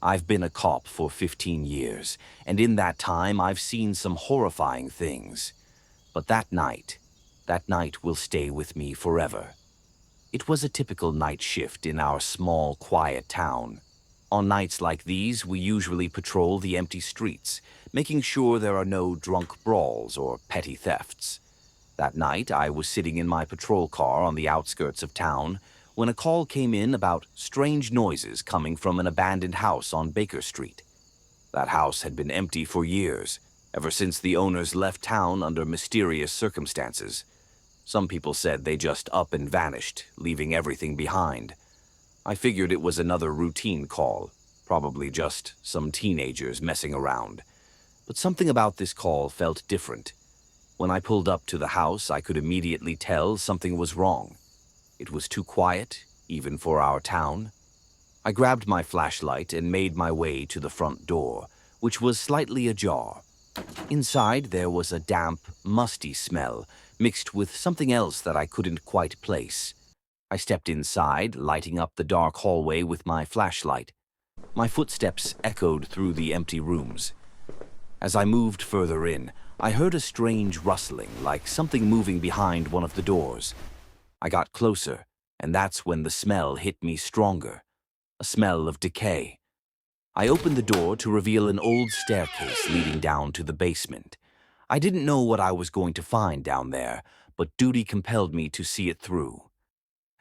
I've been a cop for 15 years, and in that time I've seen some horrifying things. But that night will stay with me forever. It was a typical night shift in our small, quiet town. On nights like these, we usually patrol the empty streets, making sure there are no drunk brawls or petty thefts. That night, I was sitting in my patrol car on the outskirts of town when a call came in about strange noises coming from an abandoned house on Baker Street. That house had been empty for years, ever since the owners left town under mysterious circumstances. Some people said they just up and vanished, leaving everything behind. I figured it was another routine call, probably just some teenagers messing around. But something about this call felt different. When I pulled up to the house, I could immediately tell something was wrong. It was too quiet, even for our town. I grabbed my flashlight and made my way to the front door, which was slightly ajar. Inside, there was a damp, musty smell, mixed with something else that I couldn't quite place. I stepped inside, lighting up the dark hallway with my flashlight. My footsteps echoed through the empty rooms. As I moved further in, I heard a strange rustling, like something moving behind one of the doors. I got closer, and that's when the smell hit me stronger. A smell of decay. I opened the door to reveal an old staircase leading down to the basement. I didn't know what I was going to find down there, but duty compelled me to see it through.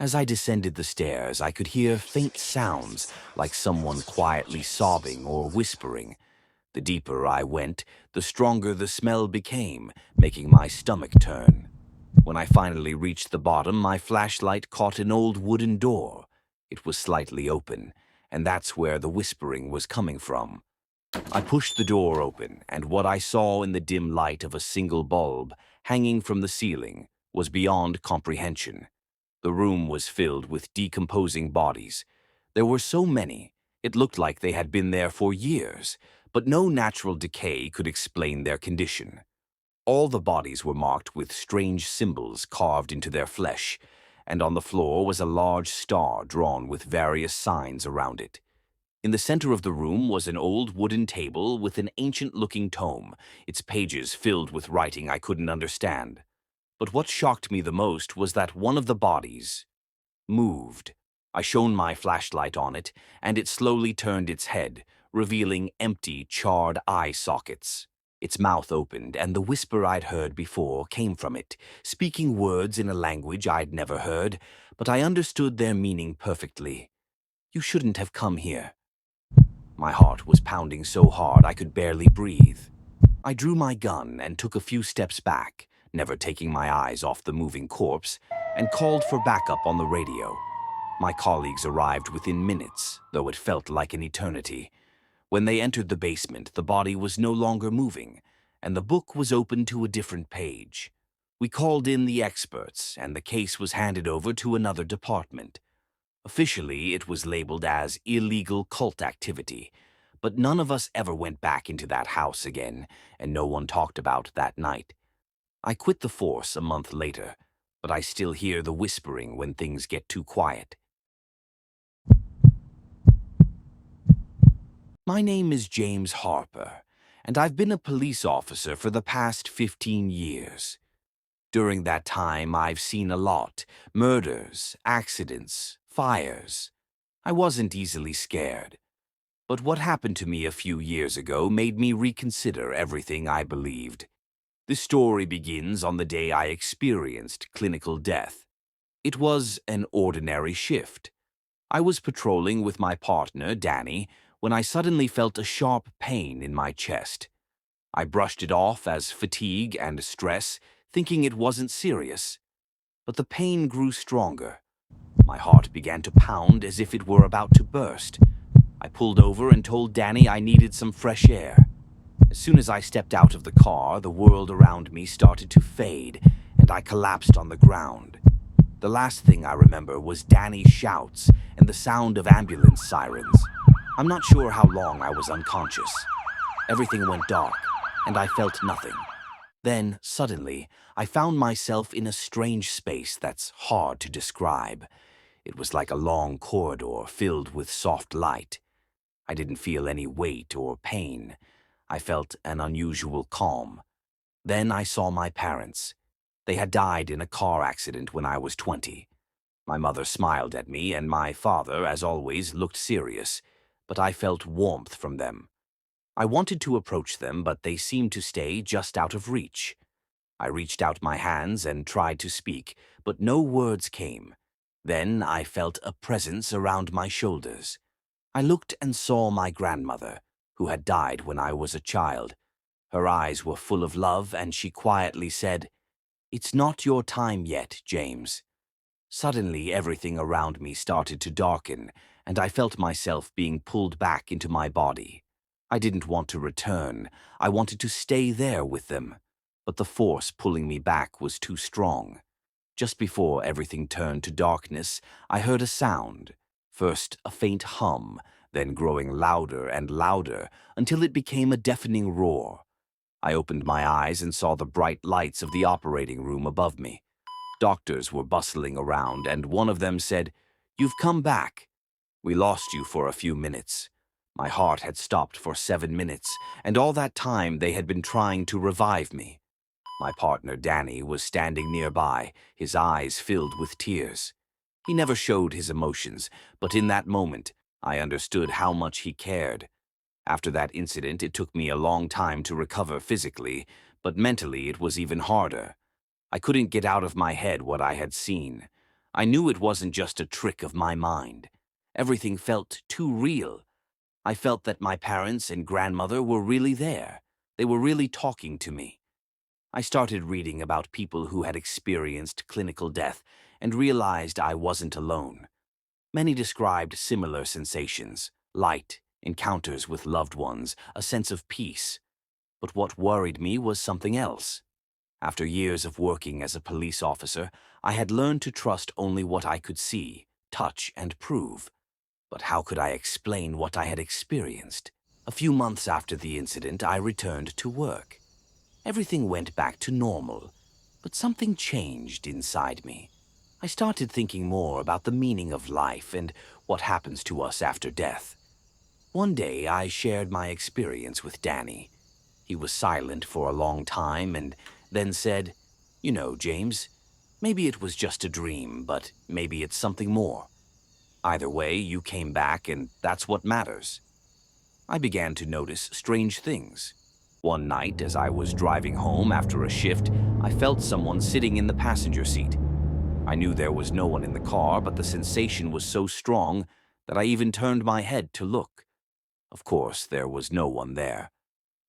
As I descended the stairs, I could hear faint sounds, like someone quietly sobbing or whispering. The deeper I went, the stronger the smell became, making my stomach turn. When I finally reached the bottom, my flashlight caught an old wooden door. It was slightly open, and that's where the whispering was coming from. I pushed the door open, and what I saw in the dim light of a single bulb, hanging from the ceiling, was beyond comprehension. The room was filled with decomposing bodies. There were so many, it looked like they had been there for years, but no natural decay could explain their condition. All the bodies were marked with strange symbols carved into their flesh, and on the floor was a large star drawn with various signs around it. In the center of the room was an old wooden table with an ancient-looking tome, its pages filled with writing I couldn't understand. But what shocked me the most was that one of the bodies moved. I shone my flashlight on it, and it slowly turned its head, revealing empty, charred eye sockets. Its mouth opened, and the whisper I'd heard before came from it, speaking words in a language I'd never heard, but I understood their meaning perfectly. "You shouldn't have come here." My heart was pounding so hard I could barely breathe. I drew my gun and took a few steps back, never taking my eyes off the moving corpse, and called for backup on the radio. My colleagues arrived within minutes, though it felt like an eternity. When they entered the basement, the body was no longer moving, and the book was open to a different page. We called in the experts, and the case was handed over to another department. Officially, it was labeled as illegal cult activity, but none of us ever went back into that house again, and no one talked about that night. I quit the force a month later, but I still hear the whispering when things get too quiet. My name is James Harper, and I've been a police officer for the past 15 years. During that time, I've seen a lot: murders, accidents, fires. I wasn't easily scared. But what happened to me a few years ago made me reconsider everything I believed. This story begins on the day I experienced clinical death. It was an ordinary shift. I was patrolling with my partner, Danny, when I suddenly felt a sharp pain in my chest. I brushed it off as fatigue and stress, thinking it wasn't serious. But the pain grew stronger. My heart began to pound as if it were about to burst. I pulled over and told Danny I needed some fresh air. As soon as I stepped out of the car, the world around me started to fade, and I collapsed on the ground. The last thing I remember was Danny's shouts and the sound of ambulance sirens. I'm not sure how long I was unconscious. Everything went dark, and I felt nothing. Then, suddenly, I found myself in a strange space that's hard to describe. It was like a long corridor filled with soft light. I didn't feel any weight or pain. I felt an unusual calm. Then I saw my parents. They had died in a car accident when I was 20. My mother smiled at me, and my father, as always, looked serious, but I felt warmth from them. I wanted to approach them, but they seemed to stay just out of reach. I reached out my hands and tried to speak, but no words came. Then I felt a presence around my shoulders. I looked and saw my grandmother, who had died when I was a child. Her eyes were full of love, and she quietly said, "It's not your time yet, James." Suddenly, everything around me started to darken, and I felt myself being pulled back into my body. I didn't want to return. I wanted to stay there with them, but the force pulling me back was too strong. Just before everything turned to darkness, I heard a sound. First a faint hum, then growing louder and louder until it became a deafening roar. I opened my eyes and saw the bright lights of the operating room above me. Doctors were bustling around, and one of them said, "You've come back. We lost you for a few minutes." My heart had stopped for 7 minutes, and all that time they had been trying to revive me. My partner, Danny, was standing nearby, his eyes filled with tears. He never showed his emotions, but in that moment, I understood how much he cared. After that incident, it took me a long time to recover physically, but mentally it was even harder. I couldn't get out of my head what I had seen. I knew it wasn't just a trick of my mind. Everything felt too real. I felt that my parents and grandmother were really there. They were really talking to me. I started reading about people who had experienced clinical death and realized I wasn't alone. Many described similar sensations: light, encounters with loved ones, a sense of peace. But what worried me was something else. After years of working as a police officer, I had learned to trust only what I could see, touch, and prove. But how could I explain what I had experienced? A few months after the incident, I returned to work. Everything went back to normal, but something changed inside me. I started thinking more about the meaning of life and what happens to us after death. One day, I shared my experience with Danny. He was silent for a long time and then said, "You know, James, maybe it was just a dream, but maybe it's something more. Either way, you came back, and that's what matters." I began to notice strange things. One night, as I was driving home after a shift, I felt someone sitting in the passenger seat. I knew there was no one in the car, but the sensation was so strong that I even turned my head to look. Of course, there was no one there,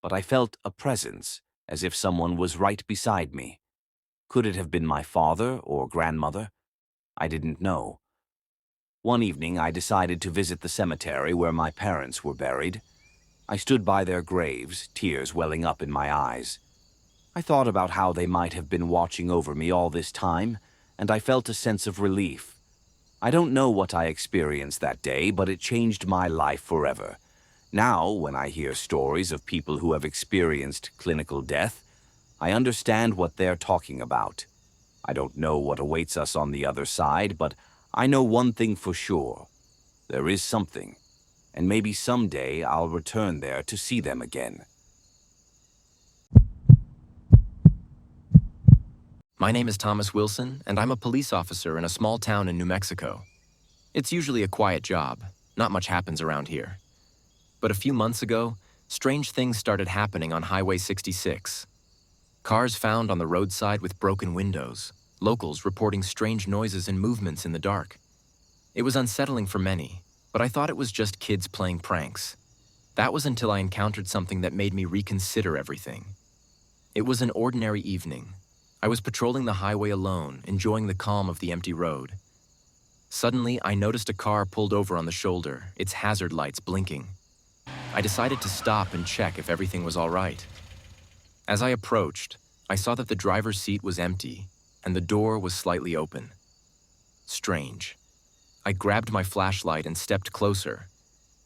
but I felt a presence, as if someone was right beside me. Could it have been my father or grandmother? I didn't know. One evening, I decided to visit the cemetery where my parents were buried. I stood by their graves, tears welling up in my eyes. I thought about how they might have been watching over me all this time, and I felt a sense of relief. I don't know what I experienced that day, but it changed my life forever. Now, when I hear stories of people who have experienced clinical death, I understand what they're talking about. I don't know what awaits us on the other side, but I know one thing for sure. There is something, and maybe someday I'll return there to see them again. My name is Thomas Wilson, and I'm a police officer in a small town in New Mexico. It's usually a quiet job. Not much happens around here. But a few months ago, strange things started happening on Highway 66. Cars found on the roadside with broken windows, locals reporting strange noises and movements in the dark. It was unsettling for many, but I thought it was just kids playing pranks. That was until I encountered something that made me reconsider everything. It was an ordinary evening. I was patrolling the highway alone, enjoying the calm of the empty road. Suddenly, I noticed a car pulled over on the shoulder, its hazard lights blinking. I decided to stop and check if everything was all right. As I approached, I saw that the driver's seat was empty and the door was slightly open. Strange. I grabbed my flashlight and stepped closer.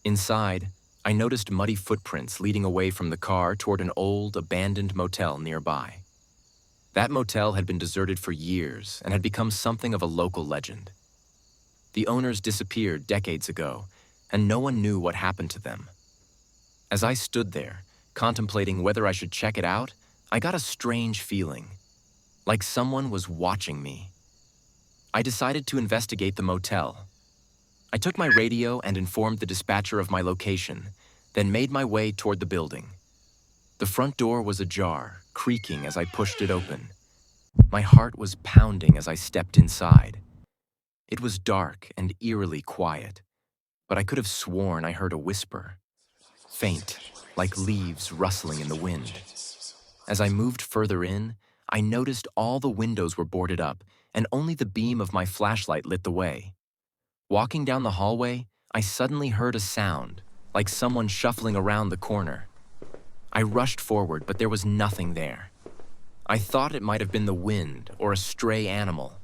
Inside, I noticed muddy footprints leading away from the car toward an old, abandoned motel nearby. That motel had been deserted for years and had become something of a local legend. The owners disappeared decades ago, and no one knew what happened to them. As I stood there, contemplating whether I should check it out, I got a strange feeling, like someone was watching me. I decided to investigate the motel. I took my radio and informed the dispatcher of my location, then made my way toward the building. The front door was ajar, creaking as I pushed it open. My heart was pounding as I stepped inside. It was dark and eerily quiet, but I could have sworn I heard a whisper, faint, like leaves rustling in the wind. As I moved further in, I noticed all the windows were boarded up, and only the beam of my flashlight lit the way. Walking down the hallway, I suddenly heard a sound, like someone shuffling around the corner. I rushed forward, but there was nothing there. I thought it might have been the wind or a stray animal.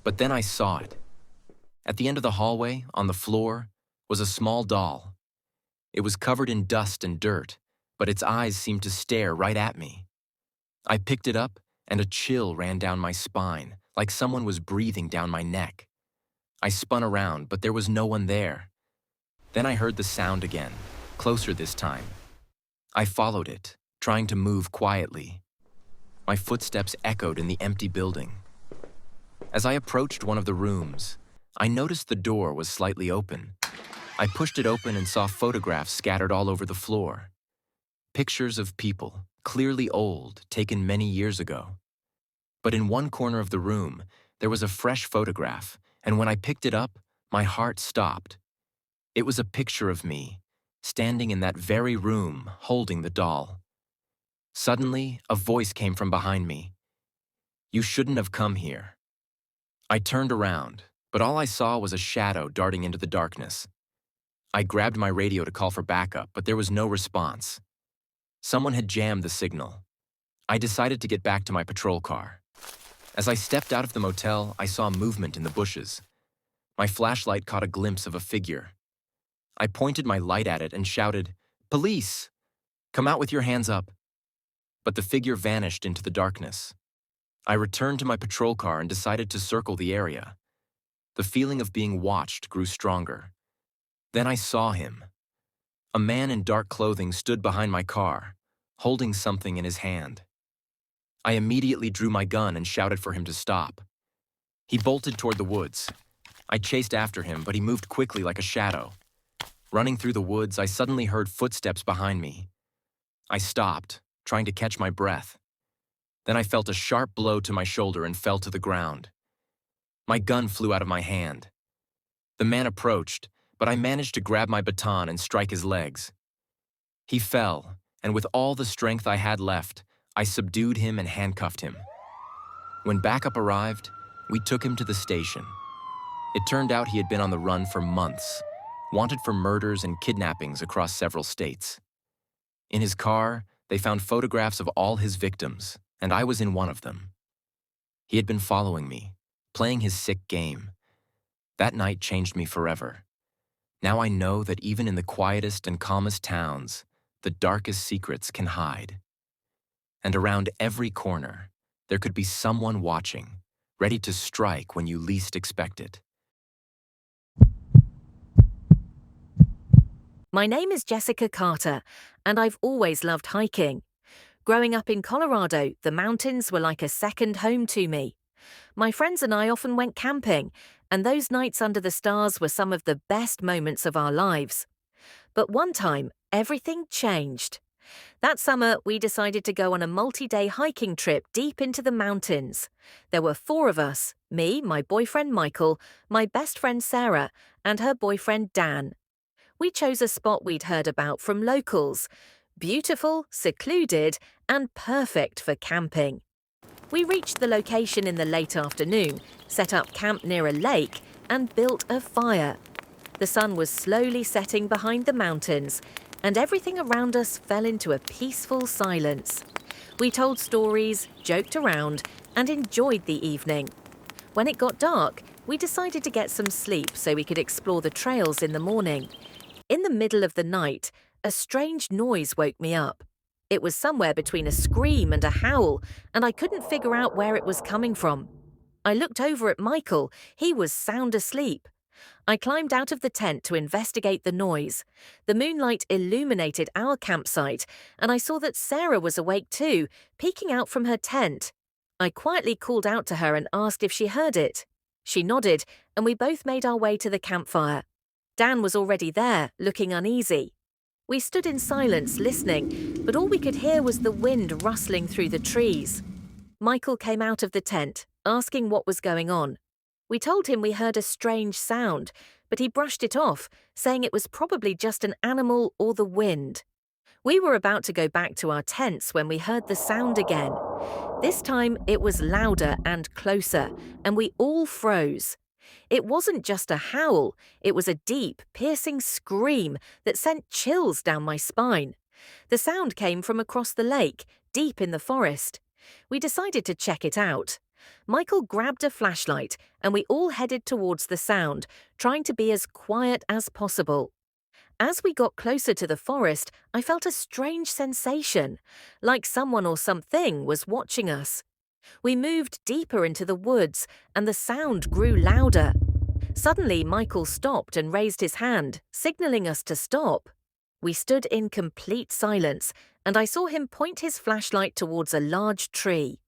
But then I saw it. At the end of the hallway, on the floor, was a small doll. It was covered in dust and dirt, but its eyes seemed to stare right at me. I picked it up, and a chill ran down my spine, like someone was breathing down my neck. I spun around, but there was no one there. Then I heard the sound again, closer this time. I followed it, trying to move quietly. My footsteps echoed in the empty building. As I approached one of the rooms, I noticed the door was slightly open. I pushed it open and saw photographs scattered all over the floor. Pictures of people, clearly old, taken many years ago. But in one corner of the room, there was a fresh photograph, and when I picked it up, my heart stopped. It was a picture of me, standing in that very room, holding the doll. Suddenly, a voice came from behind me. "You shouldn't have come here." I turned around, but all I saw was a shadow darting into the darkness. I grabbed my radio to call for backup, but there was no response. Someone had jammed the signal. I decided to get back to my patrol car. As I stepped out of the motel, I saw movement in the bushes. My flashlight caught a glimpse of a figure. I pointed my light at it and shouted, "Police! Come out with your hands up." But the figure vanished into the darkness. I returned to my patrol car and decided to circle the area. The feeling of being watched grew stronger. Then I saw him. A man in dark clothing stood behind my car, holding something in his hand. I immediately drew my gun and shouted for him to stop. He bolted toward the woods. I chased after him, but he moved quickly like a shadow. Running through the woods, I suddenly heard footsteps behind me. I stopped, trying to catch my breath. Then I felt a sharp blow to my shoulder and fell to the ground. My gun flew out of my hand. The man approached, but I managed to grab my baton and strike his legs. He fell, and with all the strength I had left, I subdued him and handcuffed him. When backup arrived, we took him to the station. It turned out he had been on the run for months, wanted for murders and kidnappings across several states. In his car, they found photographs of all his victims, and I was in one of them. He had been following me, playing his sick game. That night changed me forever. Now I know that even in the quietest and calmest towns, the darkest secrets can hide. And around every corner, there could be someone watching, ready to strike when you least expect it. My name is Jessica Carter, and I've always loved hiking. Growing up in Colorado, the mountains were like a second home to me. My friends and I often went camping, and those nights under the stars were some of the best moments of our lives. But one time, everything changed. That summer, we decided to go on a multi-day hiking trip deep into the mountains. There were 4 of us, me, my boyfriend Michael, my best friend Sarah, and her boyfriend Dan. We chose a spot we'd heard about from locals. Beautiful, secluded, and perfect for camping. We reached the location in the late afternoon, set up camp near a lake, and built a fire. The sun was slowly setting behind the mountains, and everything around us fell into a peaceful silence. We told stories, joked around, and enjoyed the evening. When it got dark, we decided to get some sleep so we could explore the trails in the morning. In the middle of the night, a strange noise woke me up. It was somewhere between a scream and a howl, and I couldn't figure out where it was coming from. I looked over at Michael. He was sound asleep. I climbed out of the tent to investigate the noise. The moonlight illuminated our campsite, and I saw that Sarah was awake too, peeking out from her tent. I quietly called out to her and asked if she heard it. She nodded, and we both made our way to the campfire. Dan was already there, looking uneasy. We stood in silence, listening, but all we could hear was the wind rustling through the trees. Michael came out of the tent, asking what was going on. We told him we heard a strange sound, but he brushed it off, saying it was probably just an animal or the wind. We were about to go back to our tents when we heard the sound again. This time it was louder and closer, and we all froze. It wasn't just a howl, it was a deep, piercing scream that sent chills down my spine. The sound came from across the lake, deep in the forest. We decided to check it out. Michael grabbed a flashlight, and we all headed towards the sound, trying to be as quiet as possible. As we got closer to the forest, I felt a strange sensation, like someone or something was watching us. We moved deeper into the woods, and the sound grew louder. Suddenly, Michael stopped and raised his hand, signaling us to stop. We stood in complete silence, and I saw him point his flashlight towards a large tree.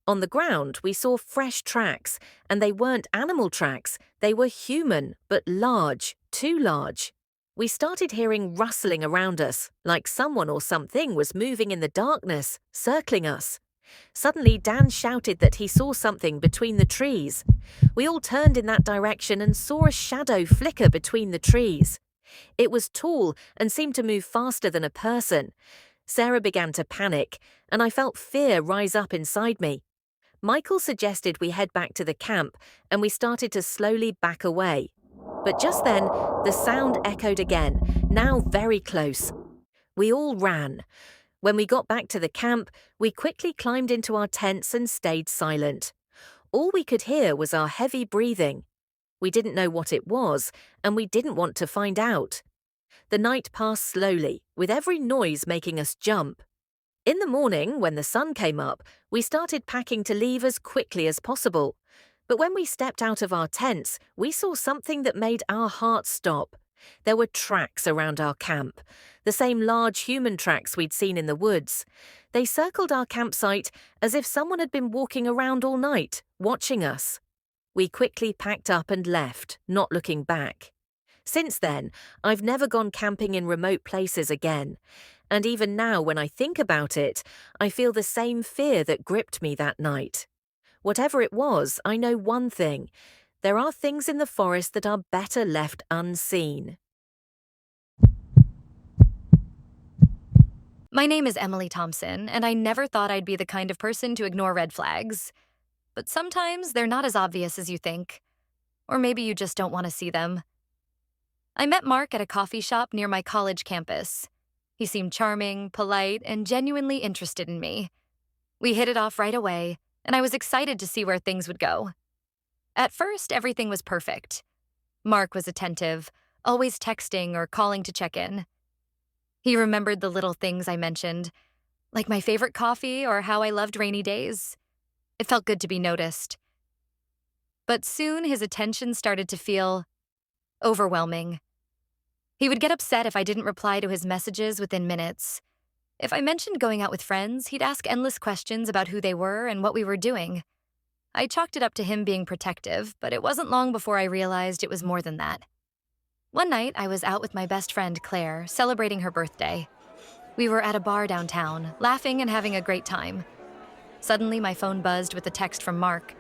On the ground, we saw fresh tracks, and they weren't animal tracks, they were human, but large, too large. We started hearing rustling around us, like someone or something was moving in the darkness, circling us. Suddenly, Dan shouted that he saw something between the trees. We all turned in that direction and saw a shadow flicker between the trees. It was tall and seemed to move faster than a person. Sarah began to panic, and I felt fear rise up inside me. Michael suggested we head back to the camp, and we started to slowly back away. But just then, the sound echoed again, now very close. We all ran. When we got back to the camp, we quickly climbed into our tents and stayed silent. All we could hear was our heavy breathing. We didn't know what it was, and we didn't want to find out. The night passed slowly, with every noise making us jump. In the morning, when the sun came up, we started packing to leave as quickly as possible. But when we stepped out of our tents, we saw something that made our hearts stop. There were tracks around our camp, the same large human tracks we'd seen in the woods. They circled our campsite as if someone had been walking around all night, watching us. We quickly packed up and left, not looking back. Since then, I've never gone camping in remote places again. And even now, when I think about it, I feel the same fear that gripped me that night. Whatever it was, I know one thing. There are things in the forest that are better left unseen. My name is Emily Thompson, and I never thought I'd be the kind of person to ignore red flags. But sometimes they're not as obvious as you think. Or maybe you just don't want to see them. I met Mark at a coffee shop near my college campus. He seemed charming, polite, and genuinely interested in me. We hit it off right away, and I was excited to see where things would go. At first, everything was perfect. Mark was attentive, always texting or calling to check in. He remembered the little things I mentioned, like my favorite coffee or how I loved rainy days. It felt good to be noticed. But soon his attention started to feel overwhelming. He would get upset if I didn't reply to his messages within minutes. If I mentioned going out with friends, he'd ask endless questions about who they were and what we were doing. I chalked it up to him being protective, but it wasn't long before I realized it was more than that. One night, I was out with my best friend, Claire, celebrating her birthday. We were at a bar downtown, laughing and having a great time. Suddenly, my phone buzzed with a text from Mark.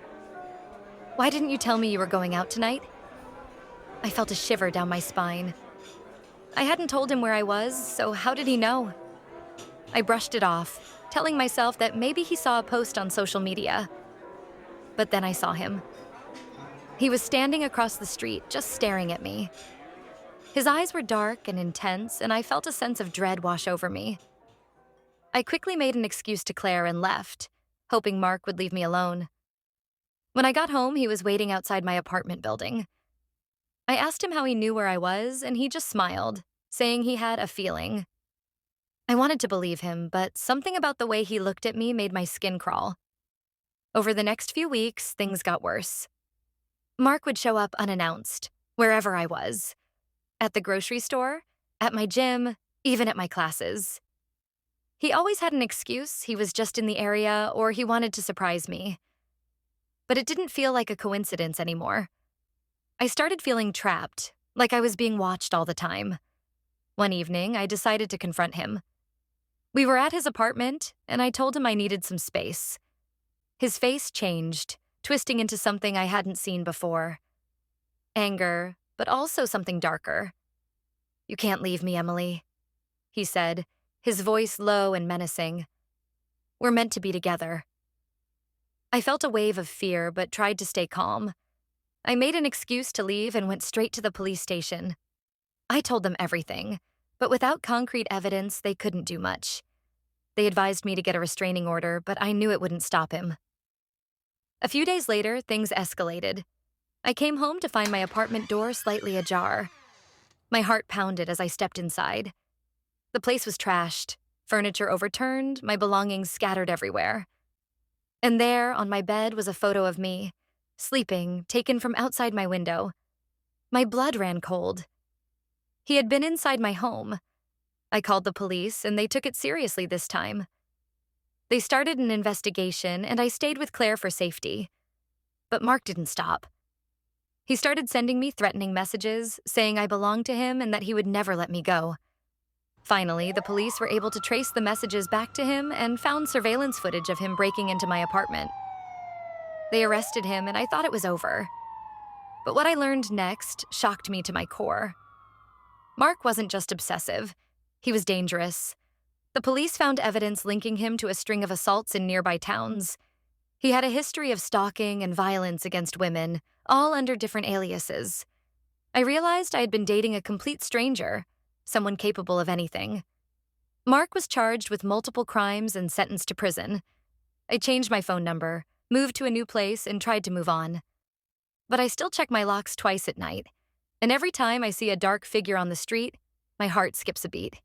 "Why didn't you tell me you were going out tonight?" I felt a shiver down my spine. I hadn't told him where I was, so how did he know? I brushed it off, telling myself that maybe he saw a post on social media. But then I saw him. He was standing across the street, just staring at me. His eyes were dark and intense, and I felt a sense of dread wash over me. I quickly made an excuse to Claire and left, hoping Mark would leave me alone. When I got home, he was waiting outside my apartment building. I asked him how he knew where I was, and he just smiled, saying he had a feeling. I wanted to believe him, but something about the way he looked at me made my skin crawl. Over the next few weeks, things got worse. Mark would show up unannounced, wherever I was. At the grocery store, at my gym, even at my classes. He always had an excuse. He was just in the area or he wanted to surprise me. But it didn't feel like a coincidence anymore. I started feeling trapped, like I was being watched all the time. One evening, I decided to confront him. We were at his apartment, and I told him I needed some space. His face changed, twisting into something I hadn't seen before. Anger, but also something darker. "You can't leave me, Emily," he said, his voice low and menacing. "We're meant to be together." I felt a wave of fear, but tried to stay calm. I made an excuse to leave and went straight to the police station. I told them everything, but without concrete evidence, they couldn't do much. They advised me to get a restraining order, but I knew it wouldn't stop him. A few days later, things escalated. I came home to find my apartment door slightly ajar. My heart pounded as I stepped inside. The place was trashed, furniture overturned, my belongings scattered everywhere. And there, on my bed, was a photo of me, sleeping, taken from outside my window. My blood ran cold. He had been inside my home. I called the police, and they took it seriously this time. They started an investigation, and I stayed with Claire for safety. But Mark didn't stop. He started sending me threatening messages, saying I belonged to him and that he would never let me go. Finally, the police were able to trace the messages back to him and found surveillance footage of him breaking into my apartment. They arrested him, and I thought it was over. But what I learned next shocked me to my core. Mark wasn't just obsessive. He was dangerous. The police found evidence linking him to a string of assaults in nearby towns. He had a history of stalking and violence against women, all under different aliases. I realized I had been dating a complete stranger, someone capable of anything. Mark was charged with multiple crimes and sentenced to prison. I changed my phone number, moved to a new place, and tried to move on. But I still check my locks twice at night, and every time I see a dark figure on the street, my heart skips a beat.